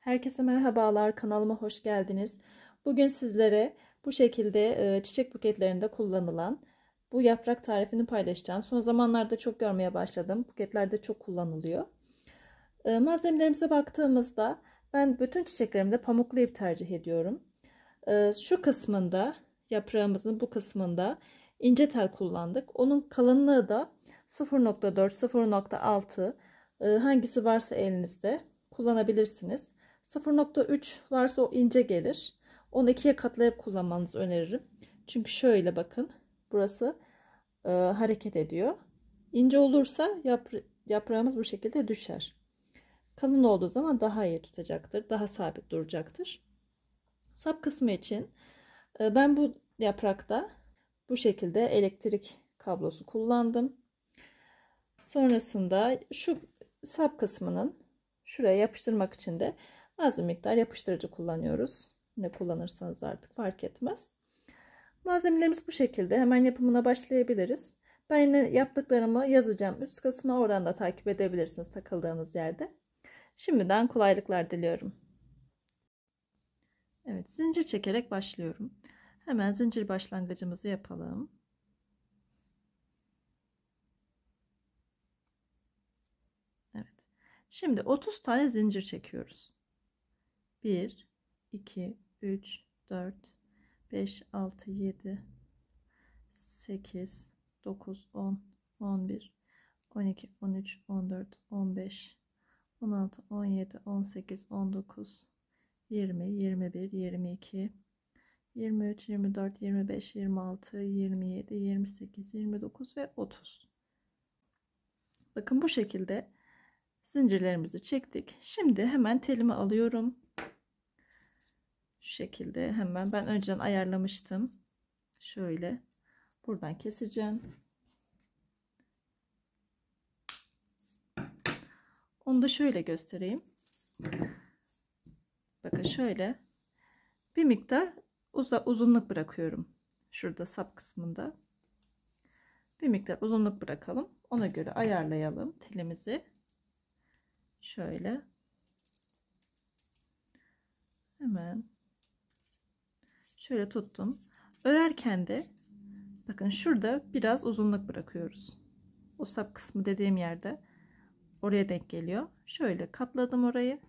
Herkese merhabalar, kanalıma hoş geldiniz. Bugün sizlere bu şekilde çiçek buketlerinde kullanılan bu yaprak tarifini paylaşacağım. Son zamanlarda çok görmeye başladım. Buketlerde çok kullanılıyor. Malzemelerimize baktığımızda ben bütün çiçeklerimde pamuklu ip tercih ediyorum. Şu kısmında, yaprağımızın bu kısmında ince tel kullandık. Onun kalınlığı da 0.4, 0.6 hangisi varsa elinizde kullanabilirsiniz. 0.3 varsa o ince gelir. Onu ikiye katlayıp kullanmanızı öneririm. Çünkü şöyle bakın, burası hareket ediyor. İnce olursa yaprağımız bu şekilde düşer. Kalın olduğu zaman daha iyi tutacaktır, daha sabit duracaktır. Sap kısmı için ben bu yaprakta bu şekilde elektrik kablosu kullandım. Sonrasında şu sap kısmının şuraya yapıştırmak için de az bir miktar yapıştırıcı kullanıyoruz. Ne kullanırsanız artık fark etmez. Malzemelerimiz bu şekilde. Hemen yapımına başlayabiliriz. Ben yine yaptıklarımı yazacağım üst kısma. Oradan da takip edebilirsiniz takıldığınız yerde. Şimdiden kolaylıklar diliyorum. Evet, zincir çekerek başlıyorum. Hemen zincir başlangıcımızı yapalım. Evet. Şimdi 30 tane zincir çekiyoruz. 1 2 3 4 5 6 7 8 9 10 11 12 13 14 15 16 17 18 19 20 21 22 23 24 25 26 27 28 29 ve 30. Bakın bu şekilde zincirlerimizi çektik. Şimdi hemen telimi alıyorum. Şu şekilde hemen ben önceden ayarlamıştım. Şöyle buradan keseceğim. Onu da şöyle göstereyim. Bakın şöyle bir miktar uzunluk bırakıyorum. Şurada sap kısmında. Bir miktar uzunluk bırakalım. Ona göre ayarlayalım telimizi. Şöyle. Hemen şöyle tuttum. Örerken de bakın şurada biraz uzunluk bırakıyoruz. O sap kısmı dediğim yerde oraya denk geliyor. Şöyle katladım orayı.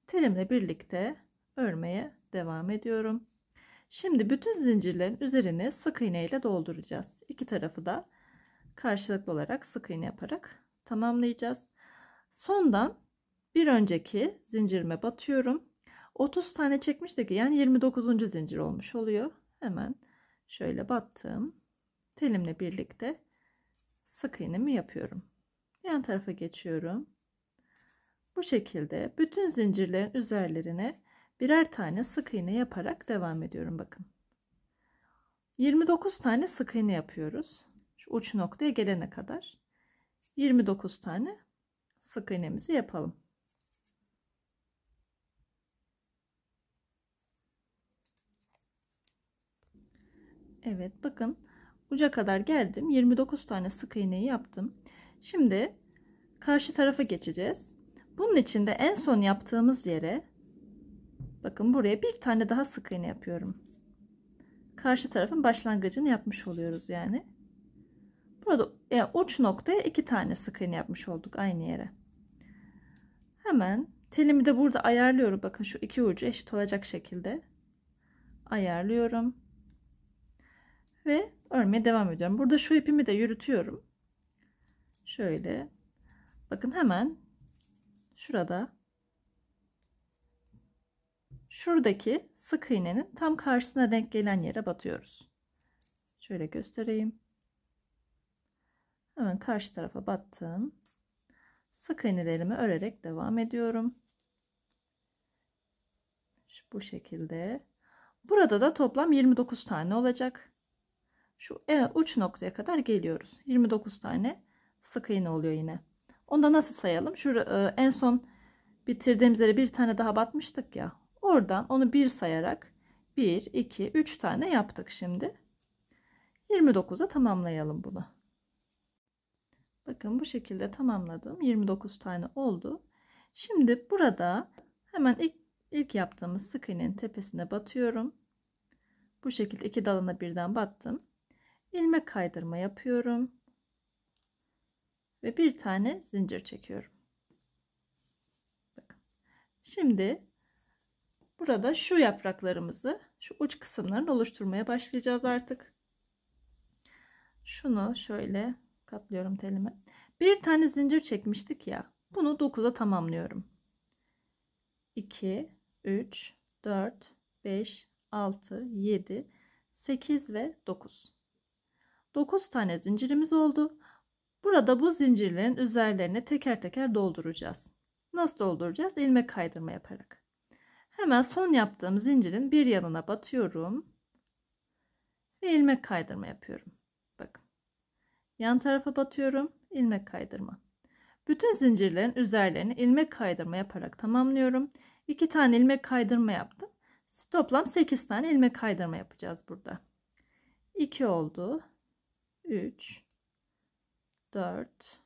Telimle birlikte örmeye devam ediyorum. Şimdi bütün zincirlerin üzerine sık iğne ile dolduracağız. İki tarafı da karşılıklı olarak sık iğne yaparak tamamlayacağız. Sondan bir önceki zincirime batıyorum. 30 tane çekmiştik, yani 29. zincir olmuş oluyor. Hemen şöyle battım. Telimle birlikte sık iğnemi yapıyorum. Yan tarafa geçiyorum. Bu şekilde bütün zincirlerin üzerlerine birer tane sık iğne yaparak devam ediyorum. Bakın. 29 tane sık iğne yapıyoruz. Şu uç noktaya gelene kadar 29 tane sık iğnemizi yapalım. Evet, bakın uca kadar geldim. 29 tane sık iğneyi yaptım. Şimdi karşı tarafa geçeceğiz. Bunun için de en son yaptığımız yere bakın buraya bir tane daha sık iğne yapıyorum. Karşı tarafın başlangıcını yapmış oluyoruz yani. Burada uç noktaya 2 tane sık iğne yapmış olduk aynı yere. Hemen telimi de burada ayarlıyorum. Bakın şu iki ucu eşit olacak şekilde ayarlıyorum. Ve örmeye devam ediyorum. Burada şu ipimi de yürütüyorum. Şöyle. Bakın hemen şurada şuradaki sık iğnenin tam karşısına denk gelen yere batıyoruz. Şöyle göstereyim. Hemen karşı tarafa battım. Sık iğnelerimi örerek devam ediyorum. Bu şekilde. Burada da toplam 29 tane olacak. Şu uç noktaya kadar geliyoruz. 29 tane sık iğne oluyor yine. Onda nasıl sayalım? Şurada en son bitirdiğimiz yere bir tane daha batmıştık ya. Oradan onu bir sayarak 1, 2, 3 tane yaptık şimdi. 29'a tamamlayalım bunu. Bakın bu şekilde tamamladım. 29 tane oldu. Şimdi burada Hemen ilk yaptığımız sık iğnenin tepesine batıyorum. Bu şekilde 2 dalına birden battım. İlmek kaydırma yapıyorum ve bir tane zincir çekiyorum. Bakın. Şimdi burada şu yapraklarımızı, şu uç kısımlarını oluşturmaya başlayacağız artık. Şunu şöyle katlıyorum telime. Bir tane zincir çekmiştik ya. Bunu 9'a tamamlıyorum. 2, 3, 4, 5, 6, 7, 8 ve 9. 9 tane zincirimiz oldu. Burada bu zincirlerin üzerlerine teker teker dolduracağız. Nasıl dolduracağız? İlmek kaydırma yaparak. Hemen son yaptığım zincirin bir yanına batıyorum ve ilmek kaydırma yapıyorum. Bakın. Yan tarafa batıyorum, ilmek kaydırma. Bütün zincirlerin üzerlerine ilmek kaydırma yaparak tamamlıyorum. 2 tane ilmek kaydırma yaptım. Toplam 8 tane ilmek kaydırma yapacağız burada. 2 oldu. 3, 4,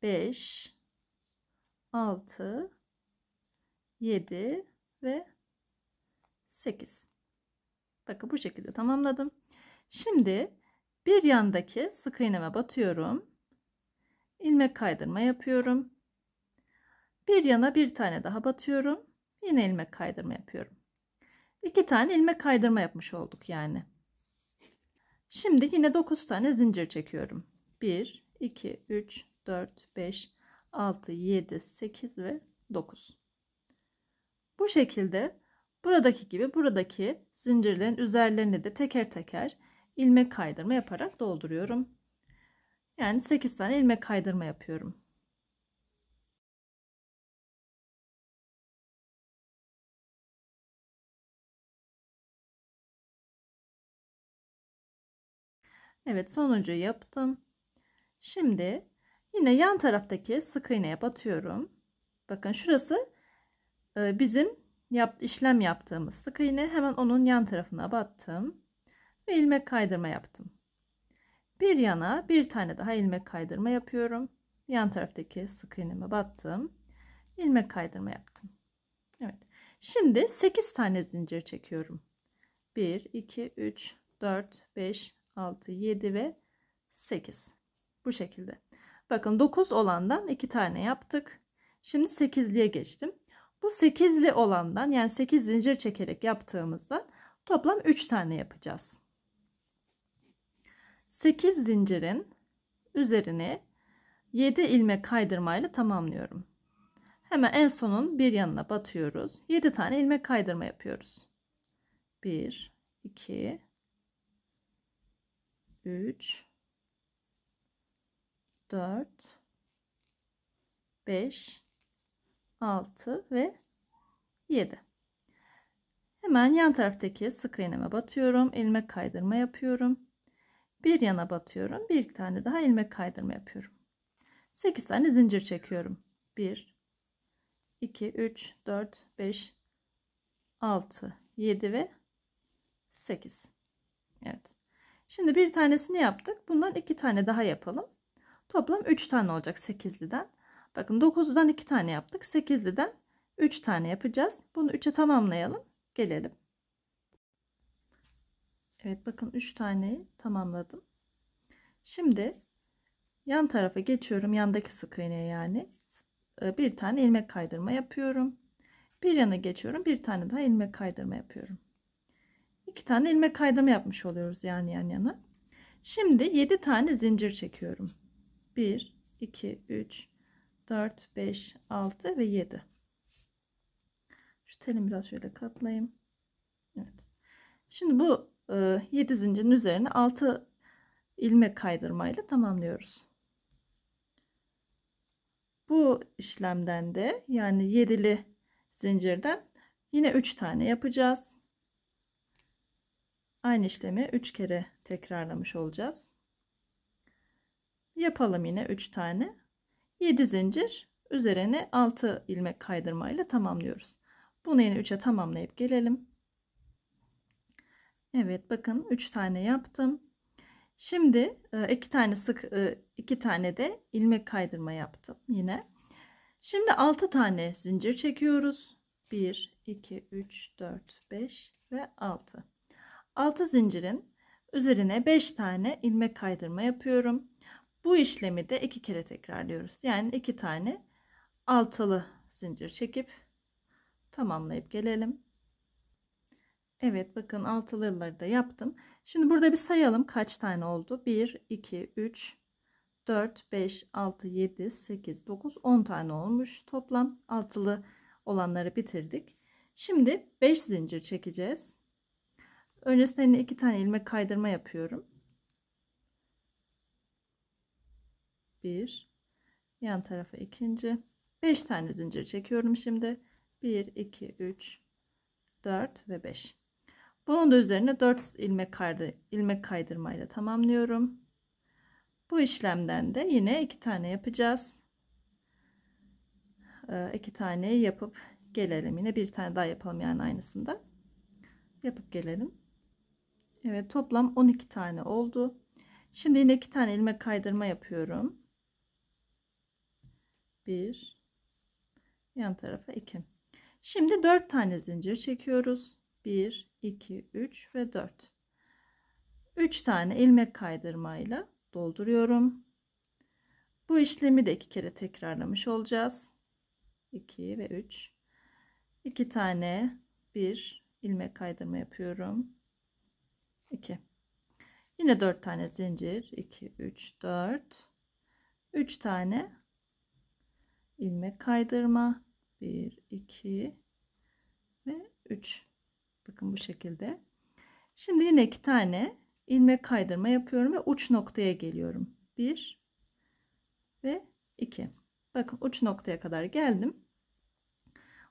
5, 6, 7 ve 8. Bakın bu şekilde tamamladım. Şimdi bir yandaki sık iğneme batıyorum. İlmek kaydırma yapıyorum. Bir yana bir tane daha batıyorum. Yine ilmek kaydırma yapıyorum. 2 tane ilmek kaydırma yapmış olduk yani. Şimdi yine 9 tane zincir çekiyorum. 1, 2, 3, 4, 5, 6, 7, 8 ve 9. Bu şekilde buradaki gibi buradaki zincirlerin üzerlerini de teker teker ilmek kaydırma yaparak dolduruyorum. Yani 8 tane ilmek kaydırma yapıyorum. Evet, sonuncuyu yaptım. Şimdi yine yan taraftaki sık iğneye batıyorum. Bakın şurası bizim işlem yaptığımız sık iğne. Hemen onun yan tarafına battım ve ilmek kaydırma yaptım. Bir yana bir tane daha ilmek kaydırma yapıyorum. Yan taraftaki sık iğneme battım. İlmek kaydırma yaptım. Evet. Şimdi 8 tane zincir çekiyorum. 1, 2, 3, 4, 5, 6, 7 ve 8. Bu şekilde. Bakın 9 olandan 2 tane yaptık. Şimdi 8'liye geçtim. Bu 8'li olandan yani 8 zincir çekerek yaptığımızda toplam 3 tane yapacağız. 8 zincirin üzerine 7 ilmek kaydırmayla tamamlıyorum. Hemen en sonun bir yanına batıyoruz. 7 tane ilmek kaydırma yapıyoruz. 1, 2, 3, 4, 5, 6 ve 7. Hemen yan taraftaki sık iğneme batıyorum. İlmek kaydırma yapıyorum. Bir yana batıyorum. Bir tane daha ilmek kaydırma yapıyorum. 8 tane zincir çekiyorum. 1, 2, 3, 4, 5, 6, 7 ve 8. Evet. Şimdi bir tanesini yaptık. Bundan 2 tane daha yapalım. Toplam 3 tane olacak 8'liden. Bakın 9'dan 2 tane yaptık. 8'liden 3 tane yapacağız. Bunu 3'e tamamlayalım. Gelelim. Evet, bakın 3 taneyi tamamladım. Şimdi yan tarafa geçiyorum. Yandaki sık iğneye yani. Bir tane ilmek kaydırma yapıyorum. Bir yana geçiyorum. Bir tane daha ilmek kaydırma yapıyorum. 2 tane ilmek kaydırma yapmış oluyoruz yani yan yana. Şimdi 7 tane zincir çekiyorum. 1, 2, 3, 4, 5, 6 ve 7. Şu telimi biraz şöyle katlayayım. Evet. Şimdi bu 7 zincirin üzerine 6 ilmek kaydırmayla tamamlıyoruz. Bu işlemden de yani 7'li zincirden yine 3 tane yapacağız. Aynı işlemi 3 kere tekrarlamış olacağız. Yapalım yine 3 tane. 7 zincir üzerine 6 ilmek kaydırmayla tamamlıyoruz. Bunu yine 3'e tamamlayıp gelelim. Evet, bakın 3 tane yaptım. Şimdi 2 tane de ilmek kaydırma yaptım yine. Şimdi 6 tane zincir çekiyoruz. 1, 2, 3, 4, 5 ve 6. 6 zincirin üzerine 5 tane ilmek kaydırma yapıyorum. Bu işlemi de 2 kere tekrarlıyoruz. Yani 2 tane altılı zincir çekip tamamlayıp gelelim. Evet, bakın altılıları da yaptım. Şimdi burada bir sayalım kaç tane oldu. 1, 2, 3, 4, 5, 6, 7, 8, 9, 10 tane olmuş. Toplam altılı olanları bitirdik. Şimdi 5 zincir çekeceğiz. Öncesinde 2 tane ilmek kaydırma yapıyorum. 1, yan tarafa ikinci. 5 tane zincir çekiyorum şimdi. 1, 2, 3, 4 ve 5. Bunun da üzerine 4 ilmek kaydırmayla tamamlıyorum. Bu işlemden de yine 2 tane yapacağız. 2 tane yapıp gelelim. Yine bir tane daha yapalım, yani aynısında. Yapıp gelelim. Evet, toplam 12 tane oldu. Şimdi yine 2 tane ilmek kaydırma yapıyorum. 1, yan tarafa 2. Şimdi 4 tane zincir çekiyoruz. 1, 2, 3 ve 4. 3 tane ilmek kaydırmayla dolduruyorum. Bu işlemi de 2 kere tekrarlamış olacağız. 2 ve 3. 2 tane, 1 ilmek kaydırma yapıyorum. 2. Yine 4 tane zincir. 2, 3, 4. 3 tane ilmek kaydırma. 1, 2 ve 3. Bakın bu şekilde. Şimdi yine 2 tane ilmek kaydırma yapıyorum ve uç noktaya geliyorum. 1 ve 2. Bakın uç noktaya kadar geldim.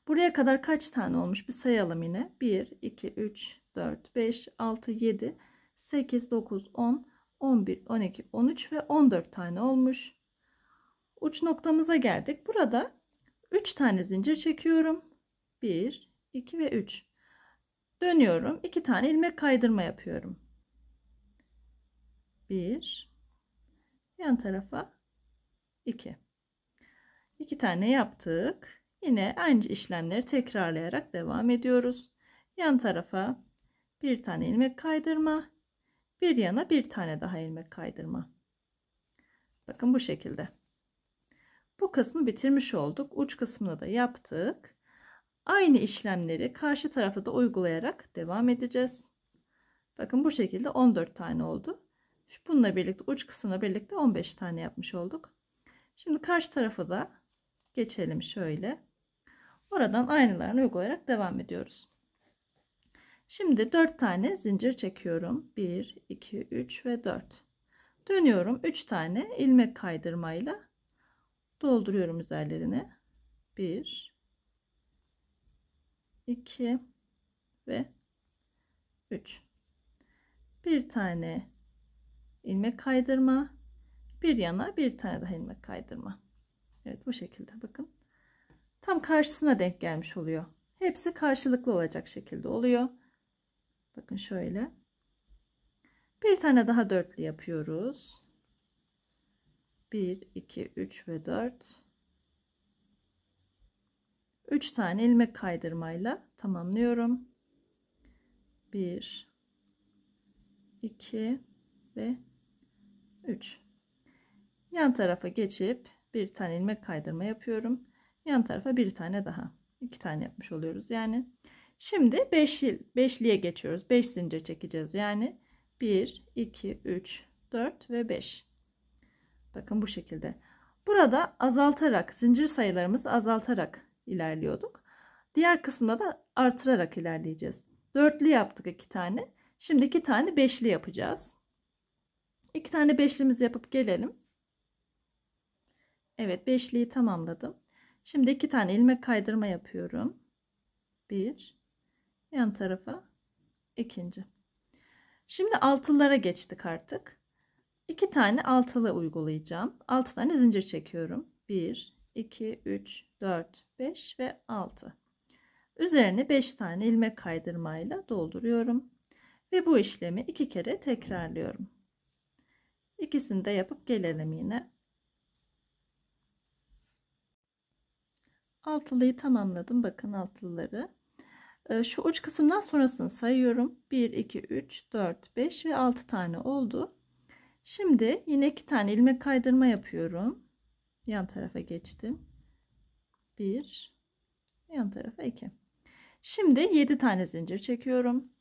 Buraya kadar kaç tane olmuş bir sayalım yine. 1, 2, 3, 4, 5, 6, 7, 8, 9, 10, 11, 12, 13 ve 14 tane olmuş. Uç noktamıza geldik. Burada 3 tane zincir çekiyorum. 1, 2 ve 3. Dönüyorum. 2 tane ilmek kaydırma yapıyorum. 1, yan tarafa 2. 2 tane yaptık. Yine aynı işlemleri tekrarlayarak devam ediyoruz. Yan tarafa bir tane ilmek kaydırma, bir yana bir tane daha ilmek kaydırma. Bakın bu şekilde. Bu kısmı bitirmiş olduk. Uç kısmını da yaptık. Aynı işlemleri karşı tarafta da uygulayarak devam edeceğiz. Bakın bu şekilde 14 tane oldu. Bununla birlikte uç kısmına birlikte 15 tane yapmış olduk. Şimdi karşı tarafa da geçelim şöyle. Oradan aynılarını uygulayarak devam ediyoruz. Şimdi 4 tane zincir çekiyorum. 1, 2, 3 ve 4. Dönüyorum. 3 tane ilmek kaydırmayla dolduruyorum üzerlerine. 1, 2 ve 3. Bir tane ilmek kaydırma, bir yana bir tane daha ilmek kaydırma. Evet, bu şekilde bakın. Tam karşısına denk gelmiş oluyor. Hepsi karşılıklı olacak şekilde oluyor. Bakın şöyle. Bir tane daha dörtlü yapıyoruz. 1, 2, 3 ve 4. 3 tane ilmek kaydırmayla tamamlıyorum. 1, 2 ve 3. Yan tarafa geçip bir tane ilmek kaydırma yapıyorum. Yan tarafa bir tane daha. 2 tane yapmış oluyoruz yani. Şimdi beşliye geçiyoruz. 5 zincir çekeceğiz yani. 1, 2, 3, 4 ve 5. Bakın bu şekilde. Burada azaltarak, zincir sayılarımızı azaltarak ilerliyorduk. Diğer kısımda da artırarak ilerleyeceğiz. Dörtlü yaptık 2 tane. Şimdi 2 tane beşli yapacağız. 2 tane beşlimizi yapıp gelelim. Evet, beşliyi tamamladım. Şimdi 2 tane ilmek kaydırma yapıyorum. 1, yan tarafa ikinci. Şimdi altılara geçtik artık. 2 tane altılı uygulayacağım. 6 tane zincir çekiyorum. 1, 2, 3, 4, 5 ve 6. Üzerine 5 tane ilmek kaydırmayla dolduruyorum. Ve bu işlemi 2 kere tekrarlıyorum. İkisini de yapıp gelelim yine. Altılıyı tamamladım. Bakın altılıları. Şu uç kısımdan sonrasını sayıyorum. 1, 2, 3, 4, 5 ve 6 tane oldu. Şimdi yine 2 tane ilmek kaydırma yapıyorum. Yan tarafa geçtim. 1, yan tarafa 2. Şimdi 7 tane zincir çekiyorum.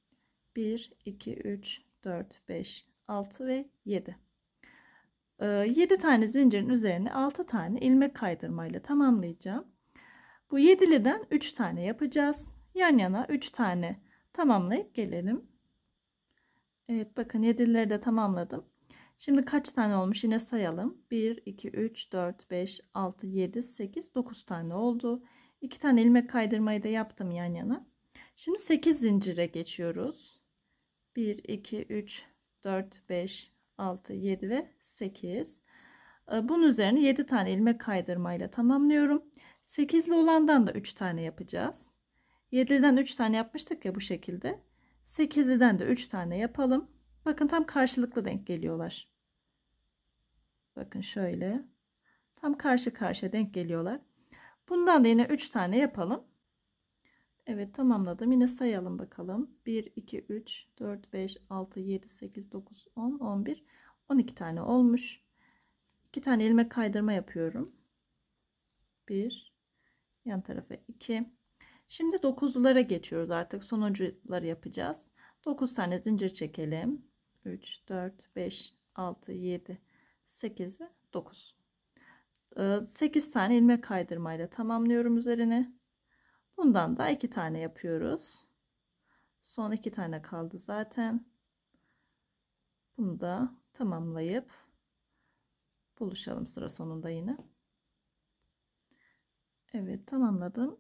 1, 2, 3, 4, 5, 6 ve 7. 7 tane zincirin üzerine 6 tane ilmek kaydırmayla tamamlayacağım. Bu 7'liden 3 tane yapacağız. Yan yana 3 tane tamamlayıp gelelim. Evet, bakın 7'leri de tamamladım. Şimdi kaç tane olmuş yine sayalım. 1, 2, 3, 4, 5, 6, 7, 8, 9 tane oldu. 2 tane ilmek kaydırmayı da yaptım yan yana. Şimdi 8 zincire geçiyoruz. 1, 2, 3, 4, 5, 6, 7 ve 8. Bunun üzerine 7 tane ilmek kaydırmayla tamamlıyorum. 8'li olandan da 3 tane yapacağız. 7'den 3 tane yapmıştık ya bu şekilde. 8'den de 3 tane yapalım. Bakın tam karşılıklı denk geliyorlar. Bakın şöyle. Tam karşı karşıya denk geliyorlar. Bundan da yine 3 tane yapalım. Evet, tamamladım. Yine sayalım bakalım. 1, 2, 3, 4, 5, 6, 7, 8, 9, 10, 11, 12 tane olmuş. 2 tane ilmek kaydırma yapıyorum. 1, yan tarafa 2. Şimdi 9'lulara geçiyoruz artık. Sonuncuları yapacağız. 9 tane zincir çekelim. 3, 4, 5, 6, 7, 8 ve 9. 8 tane ilmek kaydırmayla tamamlıyorum üzerine. Bundan da 2 tane yapıyoruz. Son 2 tane kaldı zaten. Bunu da tamamlayıp buluşalım sıra sonunda yine. Evet, tamamladım.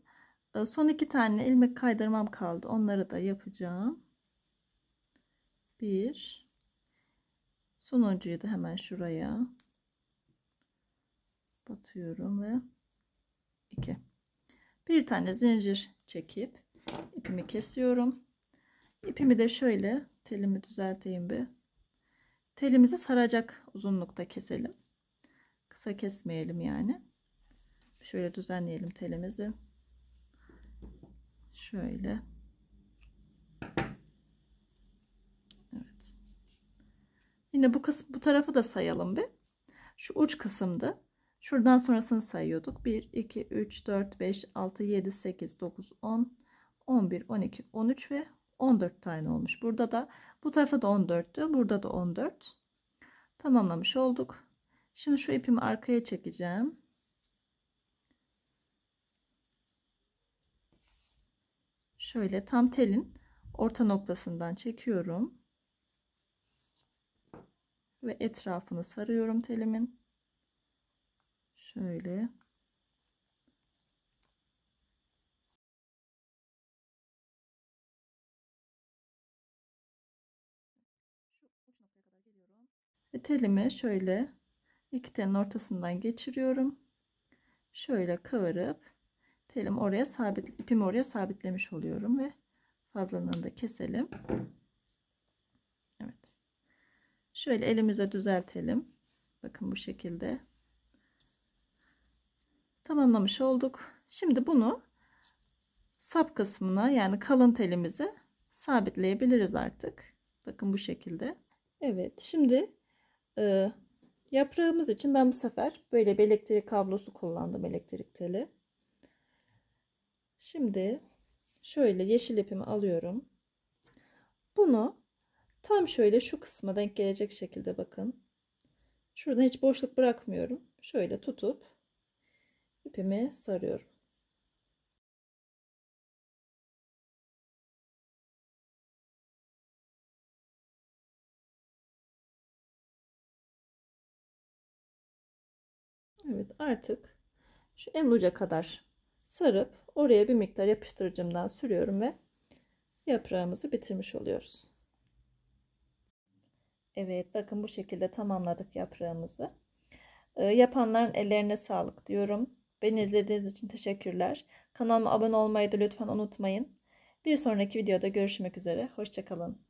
Son 2 tane ilmek kaydırmam kaldı. Onları da yapacağım. 1. Sonuncuyu da hemen şuraya batıyorum ve 2. Bir tane zincir çekip ipimi kesiyorum. İpimi de şöyle, telimi düzelteyim bir. Telimizi saracak uzunlukta keselim. Kısa kesmeyelim yani. Şöyle düzenleyelim telimizi. Şöyle. Evet. Yine bu tarafı da sayalım bir. Şu uç kısımda. Şuradan sonrasını sayıyorduk. 1, 2, 3, 4, 5, 6, 7, 8, 9, 10, 11, 12, 13 ve 14 tane olmuş. Burada da bu tarafta da 14'tü. Burada da 14. Tamamlamış olduk. Şimdi şu ipimi arkaya çekeceğim. Şöyle tam telin orta noktasından çekiyorum. Ve etrafını sarıyorum telimin. Şöyle. Şu uç noktaya kadar geliyorum. Ve telimi şöyle iki telin ortasından geçiriyorum. Şöyle kıvırıp telim oraya ipimi oraya sabitlemiş oluyorum ve fazlalığını da keselim. Evet. Şöyle elimize düzeltelim. Bakın bu şekilde. Tamamlamış olduk. Şimdi bunu sap kısmına, yani kalın telimize sabitleyebiliriz artık. Bakın bu şekilde. Evet, şimdi yaprağımız için ben bu sefer böyle bir elektrik kablosu kullandım, elektrik teli. Şimdi şöyle yeşil ipimi alıyorum. Bunu tam şöyle şu kısma denk gelecek şekilde, bakın. Şuradan hiç boşluk bırakmıyorum. Şöyle tutup ipimi sarıyorum. Evet, artık şu en uca kadar sarıp oraya bir miktar yapıştırıcımdan sürüyorum ve yaprağımızı bitirmiş oluyoruz. Evet, bakın bu şekilde tamamladık yaprağımızı. Yapanların ellerine sağlık diyorum. Beni izlediğiniz için teşekkürler. Kanalıma abone olmayı da lütfen unutmayın. Bir sonraki videoda görüşmek üzere. Hoşça kalın.